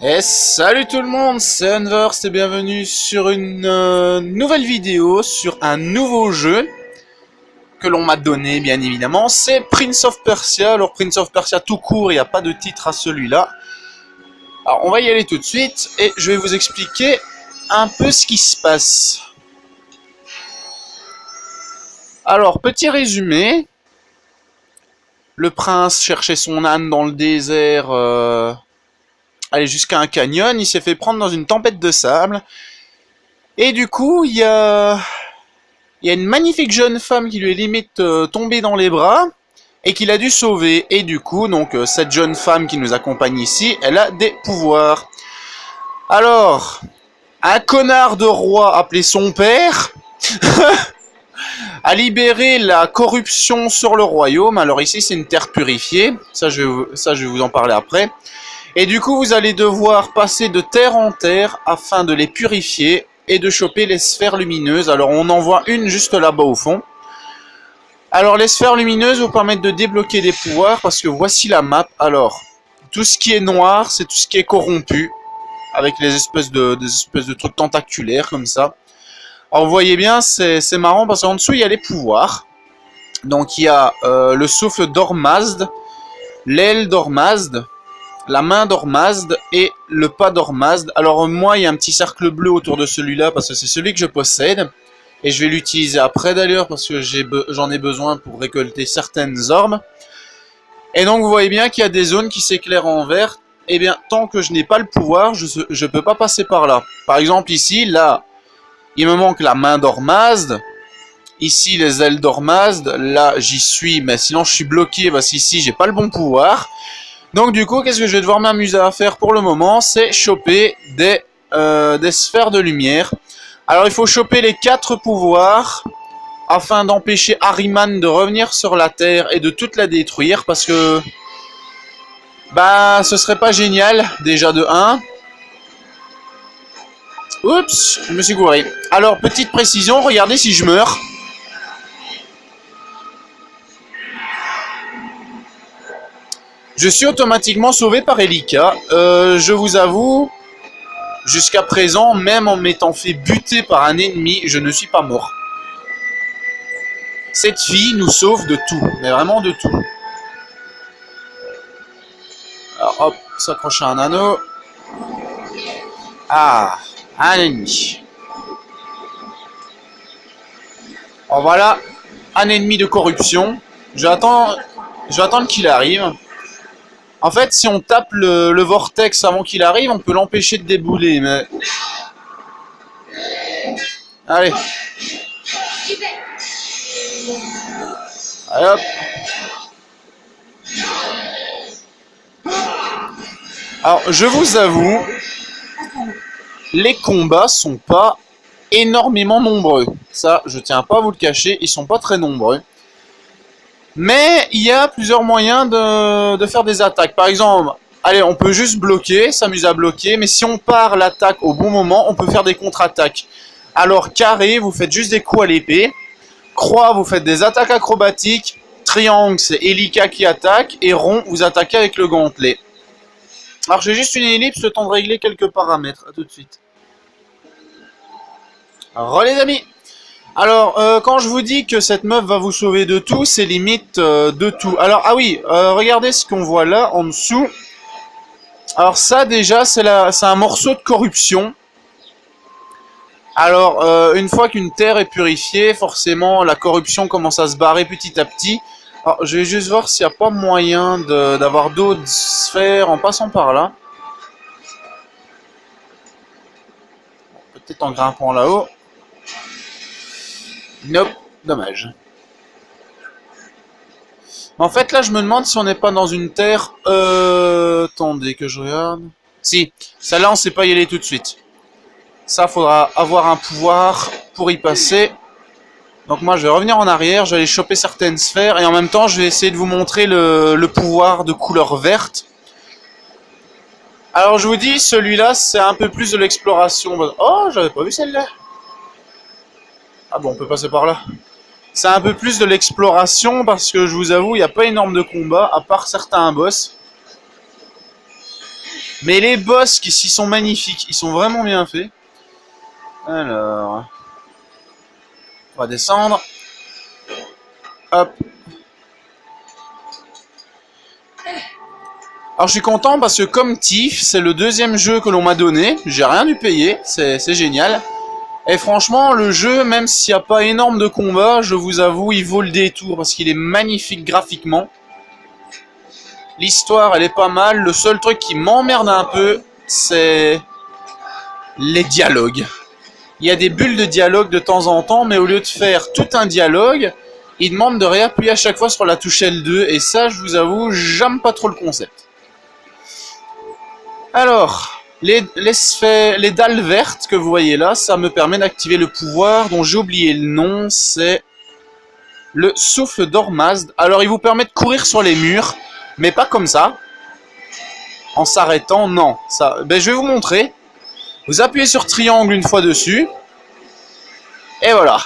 Et salut tout le monde, c'est Unverse et bienvenue sur une nouvelle vidéo sur un nouveau jeu que l'on m'a donné bien évidemment. C'est Prince of Persia. Alors Prince of Persia tout court, il n'y a pas de titre à celui-là. Alors on va y aller tout de suite et je vais vous expliquer un peu ce qui se passe. Alors petit résumé. Le prince cherchait son âne dans le désert... aller jusqu'à un canyon, il s'est fait prendre dans une tempête de sable. Et du coup, il y a une magnifique jeune femme qui lui est limite tombée dans les bras et qu'il a dû sauver. Et du coup, donc cette jeune femme qui nous accompagne ici, elle a des pouvoirs. Alors, un connard de roi appelé son père a libéré la corruption sur le royaume. Alors ici, c'est une terre purifiée. Ça, je vais vous en parler après. Et du coup, vous allez devoir passer de terre en terre afin de les purifier et de choper les sphères lumineuses. Alors, on en voit une juste là-bas au fond. Alors, les sphères lumineuses vous permettent de débloquer des pouvoirs parce que voici la map. Alors, tout ce qui est noir, c'est tout ce qui est corrompu avec des espèces de trucs tentaculaires comme ça. Alors, vous voyez bien, c'est marrant parce qu'en dessous, il y a les pouvoirs. Donc, il y a le souffle d'Ormazd, l'aile d'Ormazd, la main d'Ormazd et le pas d'Ormazd. Alors moi, il y a un petit cercle bleu autour de celui-là parce que c'est celui que je possède. Et je vais l'utiliser après d'ailleurs parce que j'en ai besoin pour récolter certaines orbes. Et donc vous voyez bien qu'il y a des zones qui s'éclairent en vert. Et bien, tant que je n'ai pas le pouvoir, je ne peux pas passer par là. Par exemple ici, là, il me manque la main d'Ormazd. Ici, les ailes d'Ormazd. Là, j'y suis, mais sinon je suis bloqué parce qu'ici, j'ai pas le bon pouvoir. Donc du coup, qu'est-ce que je vais devoir m'amuser à faire pour le moment? C'est choper des sphères de lumière. Alors il faut choper les 4 pouvoirs afin d'empêcher Ahriman de revenir sur la Terre et de toute la détruire parce que bah ce serait pas génial déjà de 1. Oups, je me suis gouré. Alors petite précision, regardez si je meurs. Je suis automatiquement sauvé par Elika. Je vous avoue, jusqu'à présent, même en m'étant fait buter par un ennemi, je ne suis pas mort. Cette fille nous sauve de tout, mais vraiment de tout. Alors hop, s'accroche à un anneau. Ah, un ennemi. Alors voilà, un ennemi de corruption. Je vais attendre qu'il arrive. En fait, si on tape le vortex avant qu'il arrive, on peut l'empêcher de débouler, mais... Allez. Allez hop. Alors, je vous avoue, les combats sont pas énormément nombreux. Ça, je tiens pas à vous le cacher, ils sont pas très nombreux. Mais il y a plusieurs moyens de faire des attaques. Par exemple, allez, on peut juste bloquer, s'amuser à bloquer. Mais si on part l'attaque au bon moment, on peut faire des contre-attaques. Alors, carré, vous faites juste des coups à l'épée. Croix, vous faites des attaques acrobatiques. Triangle, c'est Elika qui attaque. Et rond, vous attaquez avec le gantelet. Alors, j'ai juste une ellipse, le temps de régler quelques paramètres. A tout de suite. Alors, les amis. Alors, quand je vous dis que cette meuf va vous sauver de tout, c'est limite de tout. Alors, ah oui, regardez ce qu'on voit là, en dessous. Alors ça, déjà, c'est un morceau de corruption. Alors, une fois qu'une terre est purifiée, forcément, la corruption commence à se barrer petit à petit. Alors, je vais juste voir s'il n'y a pas moyen d'avoir d'autres sphères en passant par là. Peut-être en grimpant là-haut. Nope, dommage. En fait, là, je me demande si on n'est pas dans une terre... Attendez que je regarde. Si, celle-là, on ne sait pas y aller tout de suite. Ça, faudra avoir un pouvoir pour y passer. Donc moi, je vais revenir en arrière, je vais aller choper certaines sphères. Et en même temps, je vais essayer de vous montrer le pouvoir de couleur verte. Alors, je vous dis, celui-là, c'est un peu plus de l'exploration. Oh, j'avais pas vu celle-là. Ah bon, on peut passer par là. C'est un peu plus de l'exploration parce que je vous avoue, il n'y a pas énorme de combats, à part certains boss. Mais les boss qui s'y sont magnifiques, ils sont vraiment bien faits. Alors, on va descendre. Hop. Alors je suis content parce que comme Thief, c'est le deuxième jeu que l'on m'a donné. J'ai rien dû payer, c'est génial. Et franchement, le jeu, même s'il n'y a pas énorme de combats, je vous avoue, il vaut le détour parce qu'il est magnifique graphiquement. L'histoire, elle est pas mal. Le seul truc qui m'emmerde un peu, c'est les dialogues. Il y a des bulles de dialogue de temps en temps, mais au lieu de faire tout un dialogue, il demande de réappuyer à chaque fois sur la touche L2. Et ça, je vous avoue, j'aime pas trop le concept. Alors, les dalles vertes que vous voyez là, ça me permet d'activer le pouvoir dont j'ai oublié le nom, c'est le souffle d'Ormazd. Alors, il vous permet de courir sur les murs, mais pas comme ça, en s'arrêtant, non. Ça, ben, je vais vous montrer. Vous appuyez sur triangle une fois dessus, et voilà.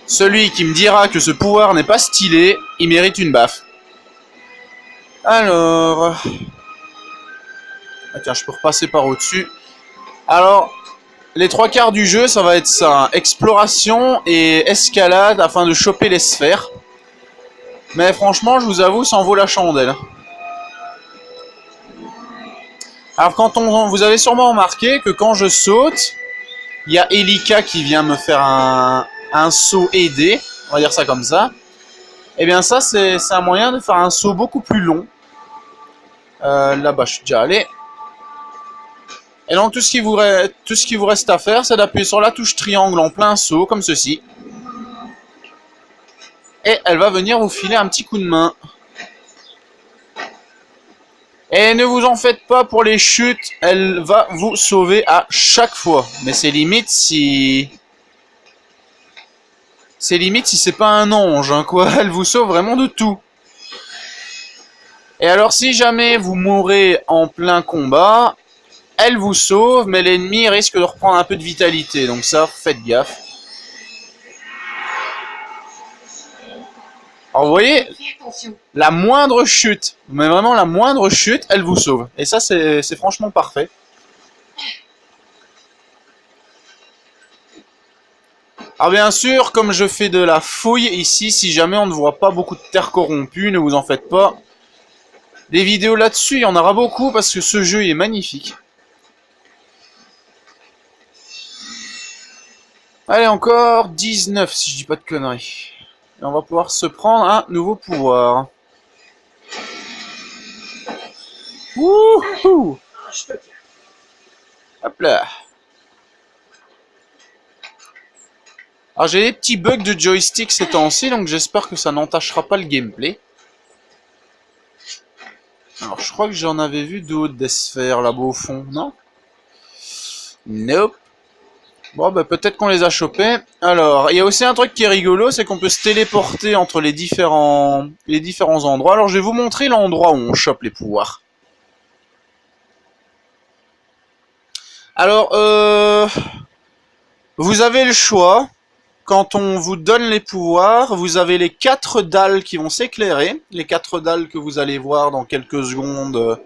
Celui qui me dira que ce pouvoir n'est pas stylé, il mérite une baffe. Alors... Ah tiens, je peux repasser par au-dessus. Alors, les trois quarts du jeu, ça va être ça. Hein. Exploration et escalade afin de choper les sphères. Mais franchement, je vous avoue, ça en vaut la chandelle. Alors, vous avez sûrement remarqué que quand je saute, il y a Elika qui vient me faire un saut aidé. On va dire ça comme ça. Et bien ça, c'est un moyen de faire un saut beaucoup plus long. Là-bas, je suis déjà allé. Et donc tout ce qui vous reste à faire, c'est d'appuyer sur la touche triangle en plein saut, comme ceci. Et elle va venir vous filer un petit coup de main. Et ne vous en faites pas pour les chutes, elle va vous sauver à chaque fois. Mais c'est limite si... C'est limite si c'est pas un ange, hein, quoi. Elle vous sauve vraiment de tout. Et alors si jamais vous mourrez en plein combat... Elle vous sauve, mais l'ennemi risque de reprendre un peu de vitalité. Donc ça, faites gaffe. Alors vous voyez, la moindre chute, mais vraiment la moindre chute, elle vous sauve. Et ça, c'est franchement parfait. Alors bien sûr, comme je fais de la fouille ici, si jamais on ne voit pas beaucoup de terre corrompue, ne vous en faites pas. Des vidéos là-dessus, il y en aura beaucoup parce que ce jeu est magnifique. Allez, encore 19 si je dis pas de conneries. Et on va pouvoir se prendre un nouveau pouvoir. Wouhou! Hop là. Alors j'ai des petits bugs de joystick ces temps-ci, donc j'espère que ça n'entachera pas le gameplay. Alors je crois que j'en avais vu d'autres des sphères là-bas au fond, non? Nope. Bon, bah peut-être qu'on les a chopés. Alors, il y a aussi un truc qui est rigolo, c'est qu'on peut se téléporter entre les différents endroits. Alors, je vais vous montrer l'endroit où on chope les pouvoirs. Alors, vous avez le choix. Quand on vous donne les pouvoirs, vous avez les 4 dalles qui vont s'éclairer. Les 4 dalles que vous allez voir dans quelques secondes.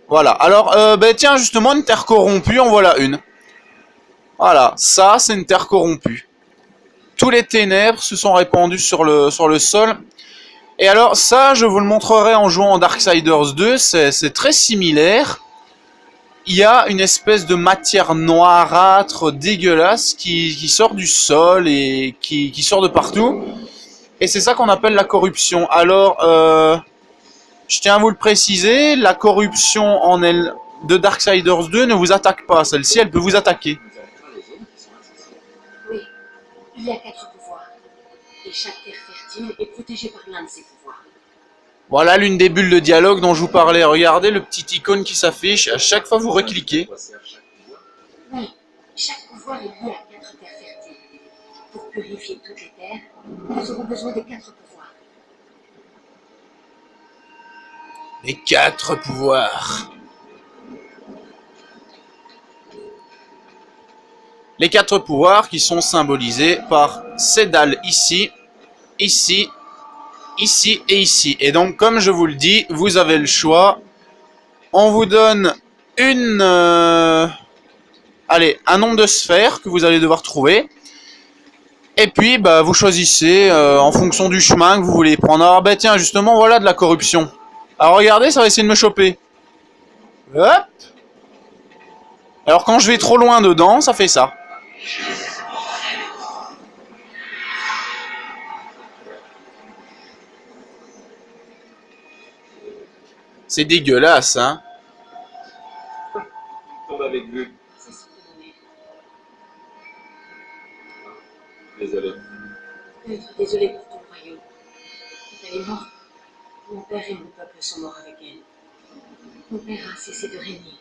Voilà. Alors, bah, tiens, justement, une terre corrompue, en voilà une. Voilà, ça c'est une terre corrompue. Tous les ténèbres se sont répandus sur le sol. Et alors ça, je vous le montrerai en jouant en Darksiders 2, c'est très similaire. Il y a une espèce de matière noirâtre, dégueulasse, qui sort du sol et qui sort de partout. Et c'est ça qu'on appelle la corruption. Alors, je tiens à vous le préciser, la corruption de Darksiders 2 ne vous attaque pas. Celle-ci, elle peut vous attaquer. Il y a 4 pouvoirs, et chaque terre fertile est protégée par l'un de ces pouvoirs. Voilà l'une des bulles de dialogue dont je vous parlais. Regardez le petit icône qui s'affiche. À chaque fois vous recliquez. Oui, chaque pouvoir est lié à 4 terres fertiles. Pour purifier toutes les terres, nous aurons besoin des 4 pouvoirs. Les 4 pouvoirs. Les 4 pouvoirs qui sont symbolisés par ces dalles ici. ici, ici et ici. Et donc, comme je vous le dis, vous avez le choix. On vous donne une... allez, un nombre de sphères que vous allez devoir trouver. Et puis, bah, vous choisissez en fonction du chemin que vous voulez prendre. Alors, bah tiens, justement, voilà de la corruption. Alors, regardez, ça va essayer de me choper. Hop. Alors, quand je vais trop loin dedans, ça fait ça. C'est dégueulasse, hein. Tombe avec lui. C'est ce que donner. Désolé. Je peux être désolée pour ton royaume. Quand elle est morte, mon père et mon peuple sont morts avec elle. Mon père a cessé de régner.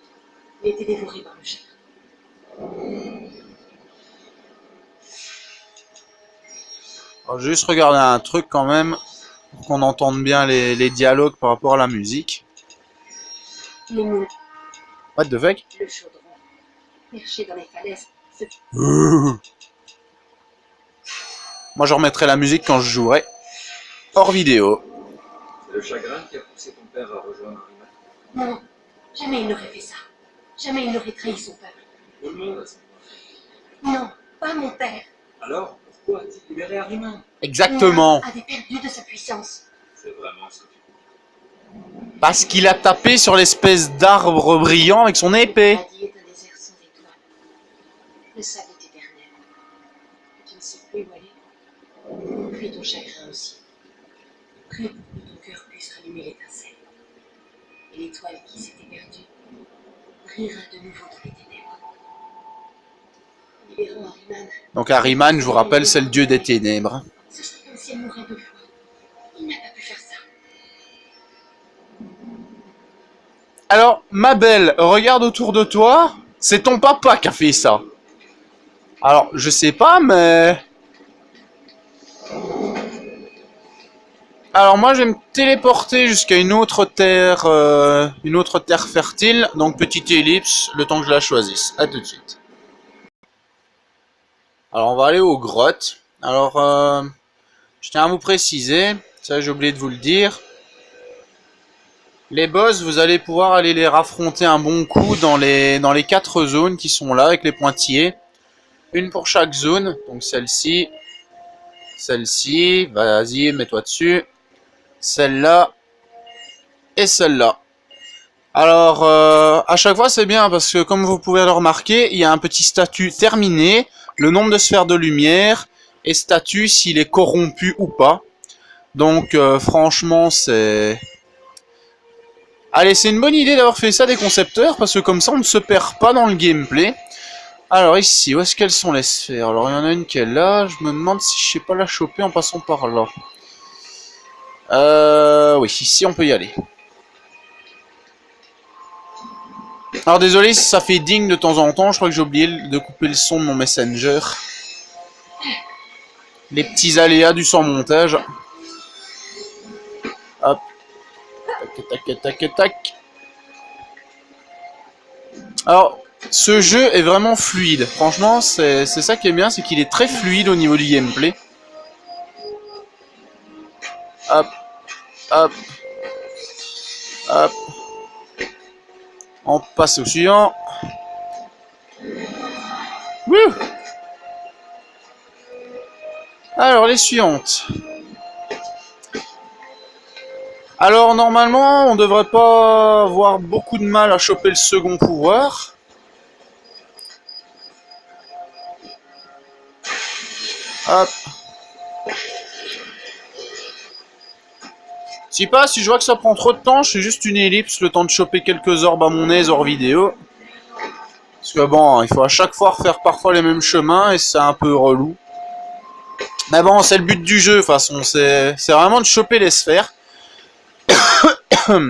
Il a été dévoré par le chagrin. Alors, juste regarder un truc quand même, pour qu'on entende bien les dialogues par rapport à la musique. Les moules, What the fuck? le chaudron, perché dans les falaises, ce Moi, je remettrai la musique quand je jouerai. Hors vidéo. C'est le chagrin qui a poussé ton père à rejoindre Rima. Non, jamais il n'aurait fait ça. Jamais il n'aurait trahi son peuple. Tout le monde a son Non, pas mon père. Alors, pourquoi as-tu libéré Harima? Exactement. Léa avait perdu de sa puissance. C'est vraiment ce que tu Parce qu'il a tapé sur l'espèce d'arbre brillant avec son épée. La vie est un désert sans étoiles. Le sable est éternel. Tu ne sais plus où aller. Puis ton chagrin aussi. Prie pour que ton cœur puisse rallumer l'étincelle. Et l'étoile qui s'était perdue brillera de nouveau dans les ténèbres. Libérons Ahriman. Donc Ahriman, je vous rappelle, c'est le dieu des ténèbres. Ce serait comme si elle mourait deux fois. Il n'a pas pu faire ça. Alors, ma belle, regarde autour de toi. C'est ton papa qui a fait ça. Alors, je sais pas, mais... Alors moi, je vais me téléporter jusqu'à une autre terre fertile. Donc, petite ellipse, le temps que je la choisisse. À tout de suite. Alors, on va aller aux grottes. Alors, je tiens à vous préciser, ça j'ai oublié de vous le dire. Les boss, vous allez pouvoir aller les raffronter un bon coup dans les 4 zones qui sont là avec les pointillés. Une pour chaque zone, donc celle-ci, celle-ci, vas-y, mets-toi dessus, celle-là et celle-là. Alors, à chaque fois c'est bien parce que comme vous pouvez le remarquer, il y a un petit statut terminé, le nombre de sphères de lumière et statut s'il est corrompu ou pas. Donc, franchement, c'est... Allez, c'est une bonne idée d'avoir fait ça des concepteurs, parce que comme ça, on ne se perd pas dans le gameplay. Alors ici, où est-ce qu'elles sont les sphères? Alors, il y en a une qui est là, je me demande si je sais pas la choper en passant par là. Oui, ici, on peut y aller. Alors, désolé si ça fait ding de temps en temps, je crois que j'ai oublié de couper le son de mon Messenger. Les petits aléas du sans-montage. Hop. Tac, tac, tac, tac. Alors, ce jeu est vraiment fluide. Franchement, c'est ça qui est bien, c'est qu'il est très fluide au niveau du gameplay. Hop, hop, hop. On passe au suivant. Wouh! Alors, les suivantes. Alors normalement, on devrait pas avoir beaucoup de mal à choper le second pouvoir. Hop. Si pas, si je vois que ça prend trop de temps, je fais juste une ellipse, le temps de choper quelques orbes à mon aise hors vidéo. Parce que bon, il faut à chaque fois refaire parfois les mêmes chemins et c'est un peu relou. Mais bon, c'est le but du jeu, de toute façon, c'est vraiment de choper les sphères.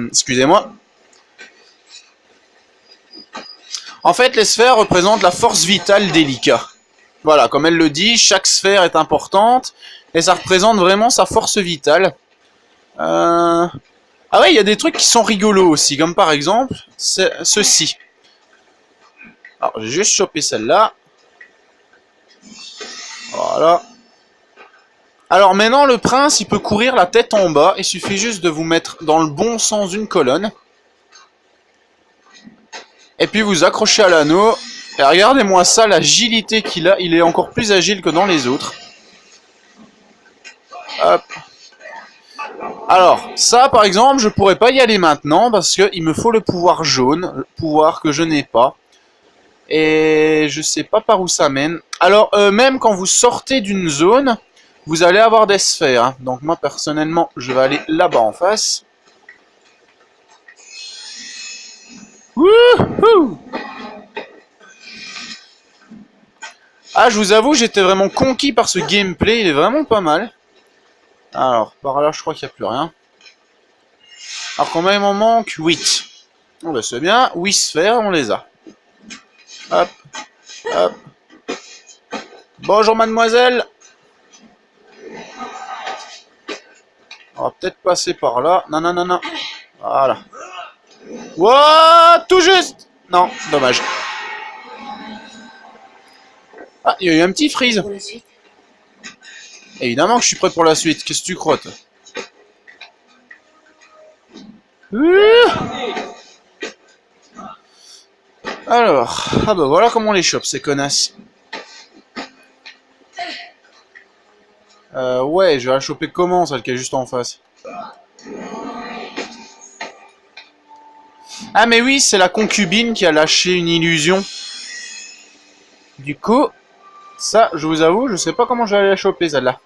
Excusez-moi. En fait, les sphères représentent la force vitale d'Elika. Voilà, comme elle le dit, chaque sphère est importante et ça représente vraiment sa force vitale. Ah ouais, il y a des trucs qui sont rigolos aussi, comme par exemple ceci. Alors, j'ai juste chopé celle-là. Voilà. Alors maintenant, le prince, il peut courir la tête en bas. Il suffit juste de vous mettre dans le bon sens d'une colonne. Et puis vous accrochez à l'anneau. Et regardez-moi ça, l'agilité qu'il a. Il est encore plus agile que dans les autres. Hop. Alors, ça par exemple, je pourrais pas y aller maintenant parce qu'il me faut le pouvoir jaune, le pouvoir que je n'ai pas. Et je sais pas par où ça mène. Alors, même quand vous sortez d'une zone, vous allez avoir des sphères. Hein. Donc moi, personnellement, je vais aller là-bas en face. Wouhou! Ah, je vous avoue, j'étais vraiment conquis par ce gameplay. Il est vraiment pas mal. Alors, par là, je crois qu'il n'y a plus rien. Alors, combien il m'en manque? 8. Bon, ben, c'est bien. 8 sphères, on les a. Hop. Hop. Bonjour, mademoiselle. On va peut-être passer par là. Non, non, non, non. Voilà. Wouah, tout juste. Non, dommage. Ah, il y a eu un petit freeze. Pour la suite. Évidemment que je suis prêt pour la suite. Qu'est-ce que tu crois, toi? Alors, ah bah voilà comment on les chope, ces connasses. Ouais, je vais la choper comment, celle qui est juste en face? Ah mais oui, c'est la concubine qui a lâché une illusion. Du coup, ça, je vous avoue, je sais pas comment je vais aller la choper, celle-là.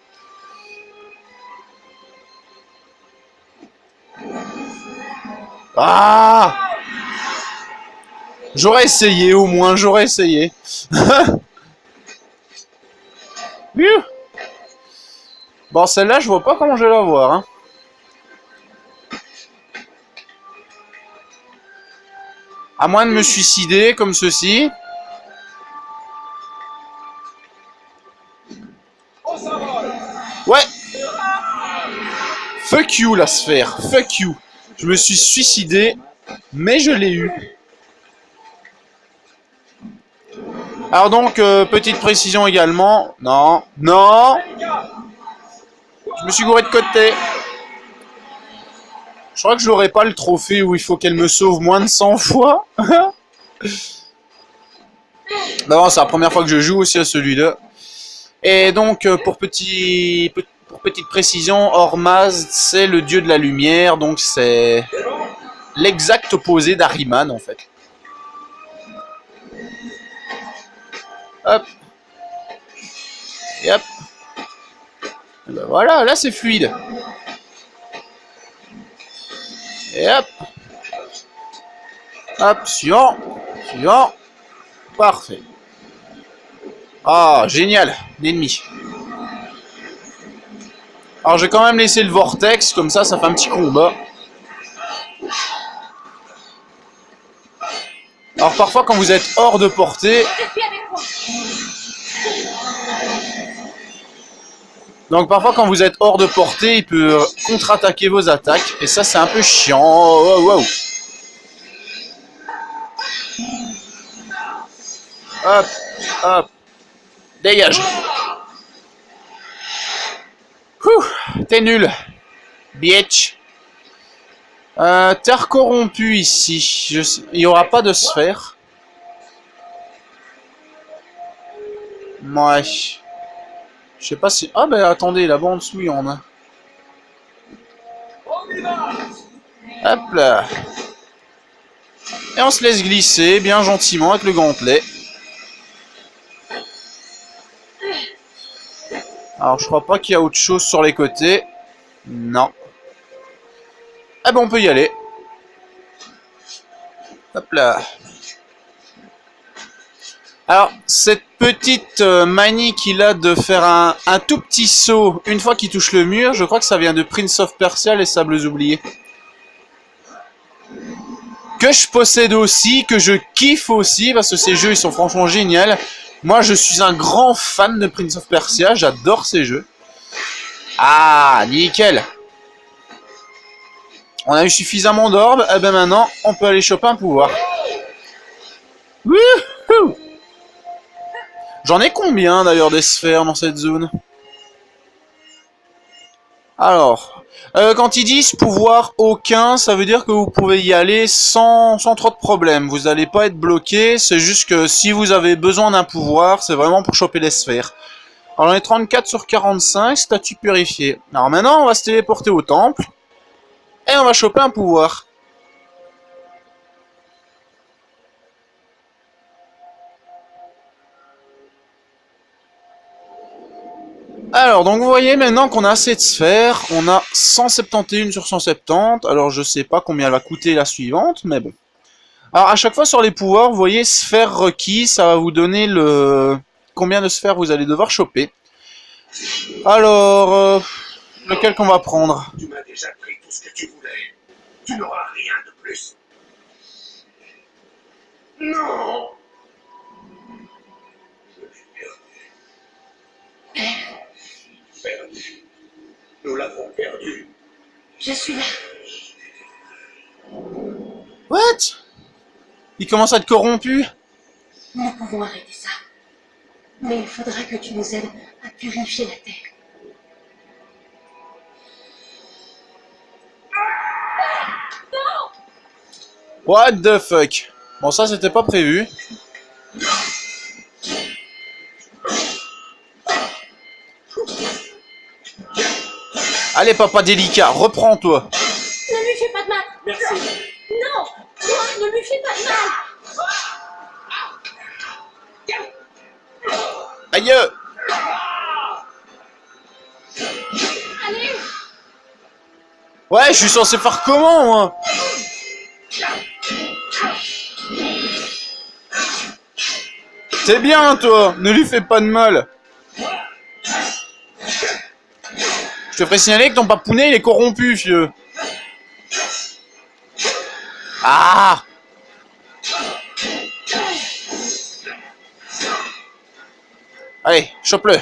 Ah! J'aurais essayé, au moins, j'aurais essayé. Bon, celle-là, je vois pas comment je vais la voir. Hein. À moins de me suicider, comme ceci. Ouais! Fuck you, la sphère. Fuck you. Je me suis suicidé, mais je l'ai eu. Alors donc, petite précision également. Non, non. Je me suis gouré de côté. Je crois que je n'aurai pas le trophée où il faut qu'elle me sauve moins de 100 fois. Non, c'est la première fois que je joue aussi à celui-là. Et donc, pour petite précision, Ormazd, c'est le dieu de la lumière. Donc, c'est l'exact opposé d'Ahriman, en fait. Hop. Et hop. Et ben voilà, là c'est fluide. Et hop. Hop, suivant. Suivant. Parfait. Ah, génial. L'ennemi. Alors je vais quand même laisser le vortex, comme ça fait un petit combat. Alors parfois quand vous êtes hors de portée... Donc parfois quand vous êtes hors de portée, il peut contre-attaquer vos attaques. Et ça c'est un peu chiant. Oh, wow, wow. Hop, hop. Dégage. T'es nul. Bitch. Terre corrompue ici. Il n'y aura pas de sphère. Ouais. Je sais pas si... Ah ben attendez, là-bas en dessous il y en a. Hop là. Et on se laisse glisser bien gentiment avec le gantelet. Alors je crois pas qu'il y a autre chose sur les côtés. Non. Ah ben on peut y aller. Hop là. Alors cette petite manie qu'il a de faire un tout petit saut une fois qu'il touche le mur, je crois que ça vient de Prince of Persia, les Sables Oubliés. Que je possède aussi, que je kiffe aussi, parce que ces jeux ils sont franchement géniaux. Moi je suis un grand fan de Prince of Persia, j'adore ces jeux. Ah, nickel. On a eu suffisamment d'orbes, et ben maintenant on peut aller choper un pouvoir. Wouhou! J'en ai combien d'ailleurs des sphères dans cette zone? Alors, quand ils disent pouvoir aucun, ça veut dire que vous pouvez y aller sans trop de problèmes. Vous n'allez pas être bloqué, c'est juste que si vous avez besoin d'un pouvoir, c'est vraiment pour choper les sphères. Alors on est 34 sur 45, statut purifié. Alors maintenant, on va se téléporter au temple, et on va choper un pouvoir. Alors, donc vous voyez maintenant qu'on a assez de sphères, on a 171 sur 170, alors je sais pas combien elle va coûter la suivante, mais bon. Alors à chaque fois sur les pouvoirs, vous voyez sphère requis, ça va vous donner le combien de sphères vous allez devoir choper. Alors, lequel qu'on va prendre? Tu m'as déjà pris tout ce que tu voulais. Tu n'auras rien de plus. Non! Je l'ai perdu. Perdu. Nous l'avons perdu. Je suis là. What? Il commence à être corrompu. Nous pouvons arrêter ça. Mais il faudra que tu nous aides à purifier la Terre. What the fuck? Bon, ça c'était pas prévu. Allez papa délicat, reprends-toi. Ne lui fais pas de mal. Merci. Non, toi, ne lui fais pas de mal. Aïe. Allez. Ouais, je suis censé faire comment moi? C'est bien toi, ne lui fais pas de mal. Je te ferai signaler que ton papounet il est corrompu, vieux. Ah! Allez, chope-le.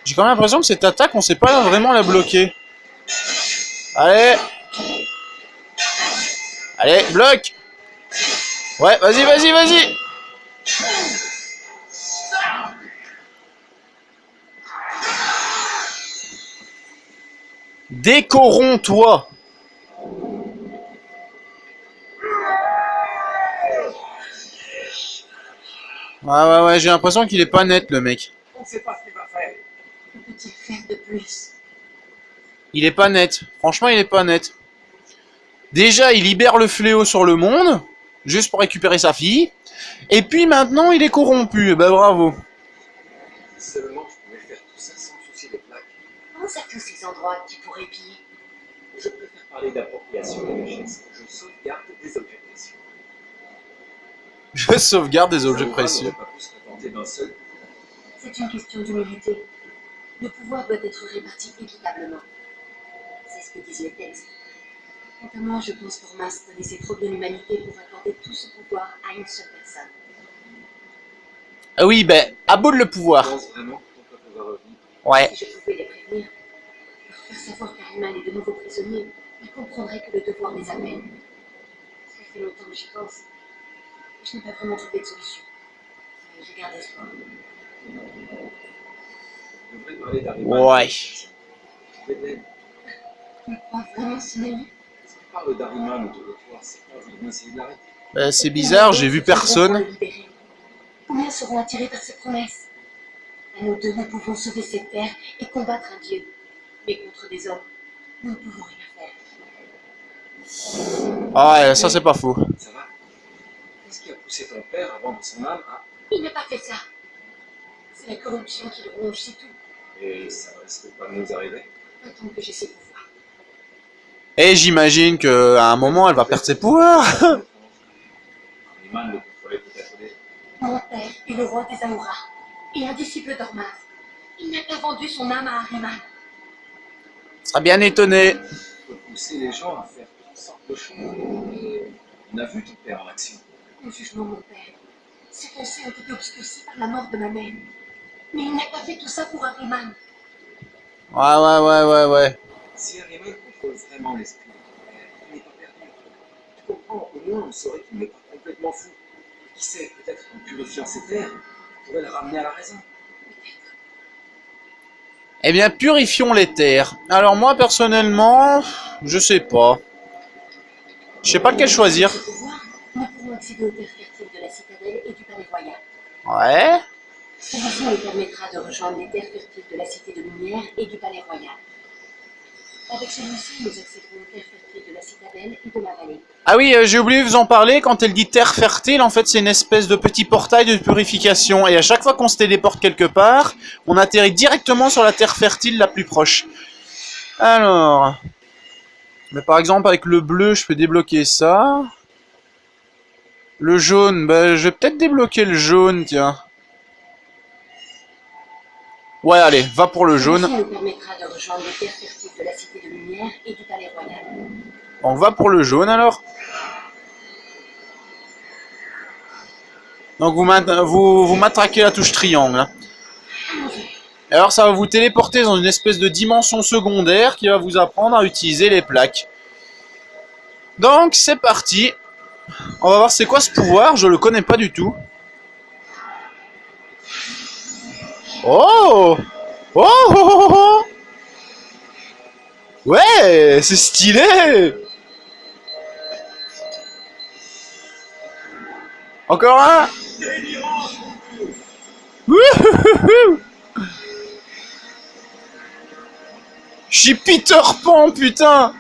J'ai quand même l'impression que cette attaque, on sait pas vraiment la bloquer. Allez. Allez, bloque. Ouais, vas-y, vas-y, vas-y. Décorromps-toi. Ouais, j'ai l'impression qu'il est pas net, le mec. On ne sait pas ce qu'il va faire. Que peut-il faire de plus? Il est pas net. Franchement, il est pas net. Déjà, il libère le fléau sur le monde, juste pour récupérer sa fille. Et puis maintenant, il est corrompu. Eh ben bravo. Seulement, je pouvais faire tout ça sans souci des plaques. Pense à tous ces endroits que tu pourrais piller. Je préfère parler d'appropriation des richesses. Je sauvegarde des objets précieux. Je sauvegarde des objets Ça précieux. n'aurait pas pu se contenter d'un seul. C'est une question d'humilité. Le pouvoir doit être réparti équitablement. C'est ce que disent les textes. Quant à moi, je pense qu'Ormas connaissait trop bien l'humanité pour accorder tout ce pouvoir à une seule personne. Ah oui, ben, à bout de le Je pouvoir. pense vraiment qu'on peut pouvoir revenir. Ouais. Si je pouvais les prévenir, leur faire savoir qu'Ariman est de nouveau prisonnier, ils comprendraient que le devoir les appelle. Ça fait longtemps que j'y pense. Je n'ai pas vraiment trouvé de solution. Mais j'ai gardé espoir. Je devrais parler d'Ariman. Ouais. Je vais de l'aide. Tu crois vraiment si naïf? Si tu parles d'Ariman autour de toi, c'est pas vouloir essayer de l'arrêter. Ben, c'est bizarre, j'ai vu personne. Combien seront attirés par ces promesses? À nous deux, nous pouvons sauver cette terre et combattre un dieu. Mais contre des hommes, nous ne pouvons rien faire. Ah ouais, ça c'est pas faux. Ça va? Qu'est-ce qui a poussé ton père à vendre son âme à... Il n'a pas fait ça. C'est la corruption qui le ronge, c'est tout. Et ça risque pas de nous arriver? Pas tant que j'ai ses pouvoirs. Et j'imagine qu'à un moment, elle va perdre ses pouvoirs. Ariman le contrôlait peut-être déjà. Mon père est le roi des Aouras et un disciple d'Ormas. Il n'a pas vendu son âme à Ahriman. Sera bien étonné. On peut pousser les gens à faire toutes sortes de choses. Et on a vu ton père en action. Au jugement, mon père, ses pensées ont été obscurcies par la mort de ma mère. Mais il n'a pas fait tout ça pour Ahriman. Ouais. Si Ariman contrôle vraiment l'esprit de ton père, il n'est pas perdu. Tu comprends, au moins on saurait qu'il n'est pas complètement fou. Qui sait, peut-être qu'en purifiant ses terres, on pourrait le ramener à la raison. Eh bien, purifions les terres. Alors moi, personnellement, je sais pas. Je sais pas lequel choisir. Avec ce pouvoir, nous pourrons accéder aux terres fertiles de la citadelle et du palais royal. Ouais. Cette façon nous permettra de rejoindre les terres fertiles de la Cité de Lumière et du palais royal. Avec celui-ci, nous accéderons aux terres fertiles de la citadelle et de la vallée. Ah oui, j'ai oublié de vous en parler. Quand elle dit terre fertile, en fait, c'est une espèce de petit portail de purification. Et à chaque fois qu'on se téléporte quelque part, on atterrit directement sur la terre fertile la plus proche. Alors... Mais par exemple, avec le bleu, je peux débloquer ça. Le jaune, bah, je vais peut-être débloquer le jaune, tiens. Ouais, allez, va pour le jaune. Celui-ci nous permettra de rejoindre les terres fertiles de la Cité de Lumière et du palais royal. On va pour le jaune, alors. Donc, vous matraquez la touche triangle. Hein. Alors, ça va vous téléporter dans une espèce de dimension secondaire qui va vous apprendre à utiliser les plaques. Donc, c'est parti. On va voir c'est quoi ce pouvoir, je le connais pas du tout. Oh! Oh! Oh, oh, oh. Ouais, c'est stylé! Encore un! Wouhouhou. Je suis Peter Pan, putain!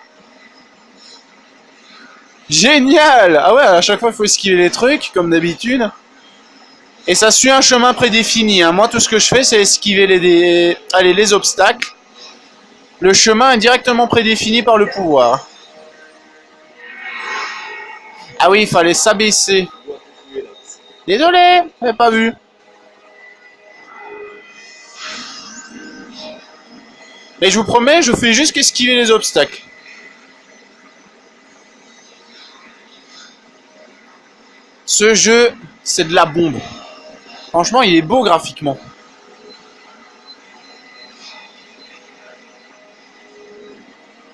Génial! Ah ouais, à chaque fois il faut esquiver les trucs, comme d'habitude. Et ça suit un chemin prédéfini. Hein. Moi, tout ce que je fais, c'est esquiver les obstacles. Le chemin est directement prédéfini par le pouvoir. Ah oui, il fallait s'abaisser. Désolé, j'avais pas vu. Mais je vous promets, je fais juste qu'esquiver les obstacles. Ce jeu, c'est de la bombe. Franchement, il est beau graphiquement.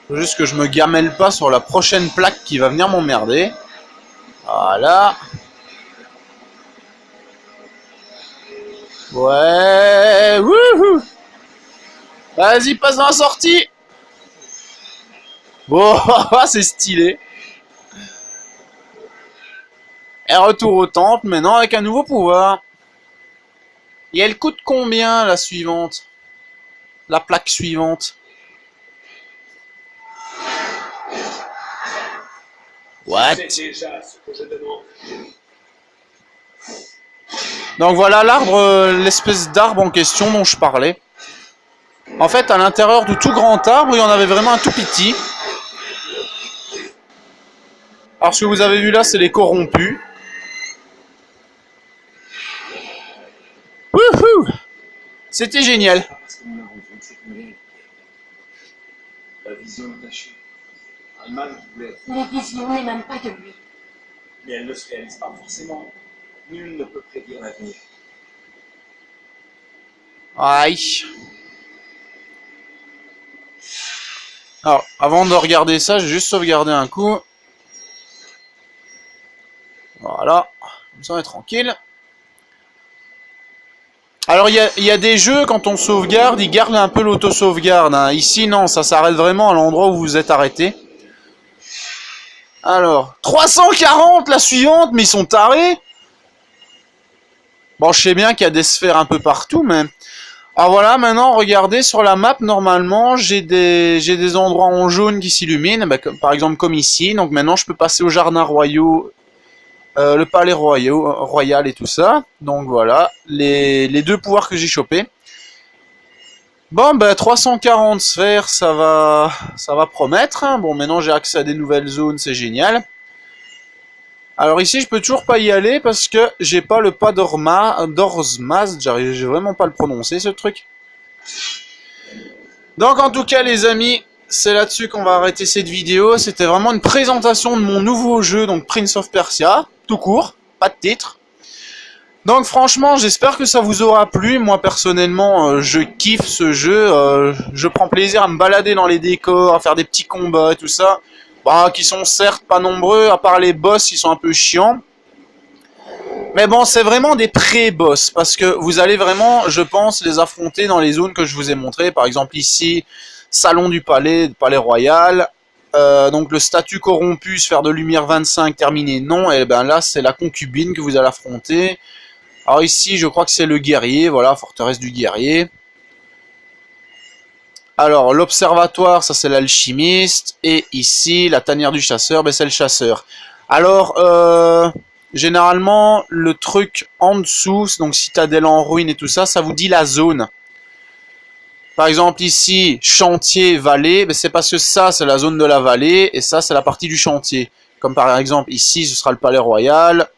Faut juste que je me gamelle pas sur la prochaine plaque qui va venir m'emmerder. Voilà. Ouais. Wouhou. Vas-y, passe dans la sortie. Bon, c'est stylé. Et retour au temple, maintenant avec un nouveau pouvoir. Et elle coûte combien, la suivante? La plaque suivante? What? C'est déjà ce que je demande. Donc voilà l'arbre, l'espèce d'arbre en question dont je parlais. En fait, à l'intérieur du tout grand arbre, il y en avait vraiment un tout petit. Alors ce que vous avez vu là, c'est les corrompus. Wouhou! C'était génial. Parce que nous avons vu que c'est une réalité. La vision cachée. Un mal qui voulait être. Les visions n'émanent pas de lui. Mais elle ne se réalise pas forcément. Nul ne peut prédire l'avenir. Aïe. Alors, avant de regarder ça, j'ai juste sauvegardé un coup. Voilà. Comme ça, on est tranquille. Alors, il y a des jeux, quand on sauvegarde, ils gardent un peu l'auto-sauvegarde. Hein. Ici, non, ça s'arrête vraiment à l'endroit où vous vous êtes arrêté. Alors, 340 la suivante, mais ils sont tarés. Bon, je sais bien qu'il y a des sphères un peu partout, mais... Alors voilà, maintenant, regardez, sur la map, normalement, j'ai des endroits en jaune qui s'illuminent, bah, par exemple comme ici. Donc maintenant, je peux passer aux jardins royaux, le palais royal et tout ça. Donc voilà, les deux pouvoirs que j'ai chopés. Bon, bah 340 sphères, ça va promettre. Hein. Bon, maintenant, j'ai accès à des nouvelles zones, c'est génial. Alors ici, je peux toujours pas y aller parce que j'ai pas le pas d'Orzmaz, j'ai vraiment pas le prononcer ce truc. Donc en tout cas les amis, c'est là-dessus qu'on va arrêter cette vidéo. C'était vraiment une présentation de mon nouveau jeu, donc Prince of Persia, tout court, pas de titre. Donc franchement, j'espère que ça vous aura plu. Moi personnellement, je kiffe ce jeu, je prends plaisir à me balader dans les décors, à faire des petits combats et tout ça. Bah, qui sont certes pas nombreux, à part les boss, ils sont un peu chiants. Mais bon, c'est vraiment des pré-boss, parce que vous allez vraiment, je pense, les affronter dans les zones que je vous ai montrées. Par exemple ici, Salon du Palais, Palais Royal. Donc le statut corrompu, sphère de lumière 25, terminé, non. Et ben là, c'est la concubine que vous allez affronter. Alors ici, je crois que c'est le guerrier, voilà, forteresse du guerrier. Alors, l'observatoire, ça c'est l'alchimiste. Et ici, la tanière du chasseur, ben, c'est le chasseur. Alors, généralement, le truc en dessous, donc citadelle en ruine et tout ça, ça vous dit la zone. Par exemple, ici, chantier, vallée, ben, c'est parce que ça, c'est la zone de la vallée, et ça, c'est la partie du chantier. Comme par exemple, ici, ce sera le palais royal.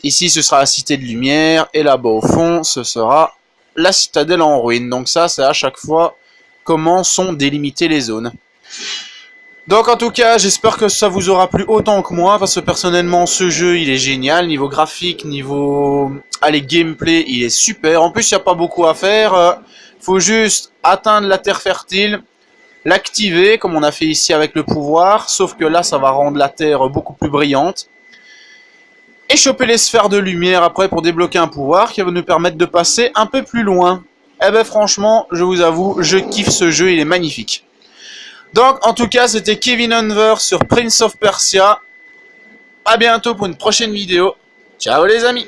Ici, ce sera la cité de lumière, et là-bas, au fond, ce sera la citadelle en ruine. Donc ça, c'est à chaque fois comment sont délimitées les zones. Donc en tout cas, j'espère que ça vous aura plu autant que moi, parce que personnellement, ce jeu, il est génial. Niveau graphique, niveau gameplay, il est super. En plus, il n'y a pas beaucoup à faire. Faut juste atteindre la terre fertile, l'activer, comme on a fait ici avec le pouvoir, sauf que là, ça va rendre la terre beaucoup plus brillante. Et choper les sphères de lumière après pour débloquer un pouvoir qui va nous permettre de passer un peu plus loin. Eh ben franchement, je vous avoue, je kiffe ce jeu, il est magnifique. Donc en tout cas, c'était Kevin Hunver sur Prince of Persia. A bientôt pour une prochaine vidéo. Ciao les amis!